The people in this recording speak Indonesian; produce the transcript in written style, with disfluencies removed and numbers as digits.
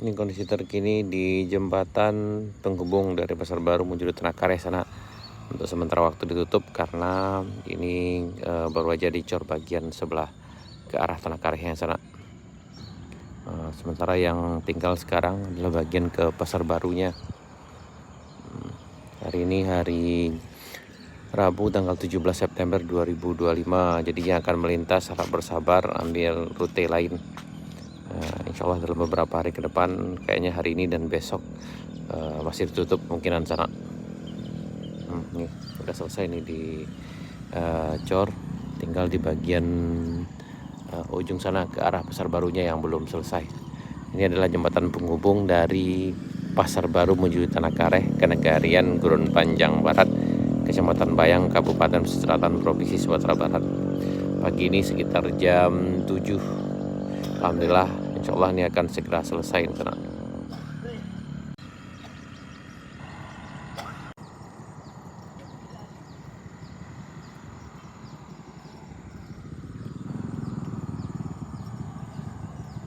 Ini kondisi terkini di jembatan penghubung dari Pasar Baru menuju Tanah Kareh sana. Untuk sementara waktu ditutup karena ini baru aja dicor bagian sebelah ke arah Tanah Kareh yang sana. Sementara yang tinggal sekarang adalah bagian ke Pasar Barunya. Hari ini hari Rabu tanggal 17 September 2025. Jadinya akan melintas, harap bersabar ambil rute lain. Insya Allah dalam beberapa hari ke depan, kayaknya hari ini dan besok masih ditutup kemungkinan sana. Nih udah selesai nih di cor, tinggal di bagian ujung sana ke arah Pasar Barunya yang belum selesai. Ini adalah jembatan penghubung dari Pasar Baru menuju Tanah Kareh ke Negarian Gurun Panjang Barat, Kecamatan Bayang, Kabupaten Selatan, Provinsi Sumatera Barat. Pagi ini sekitar jam 7. Alhamdulillah, insya Allah ini akan segera selesai.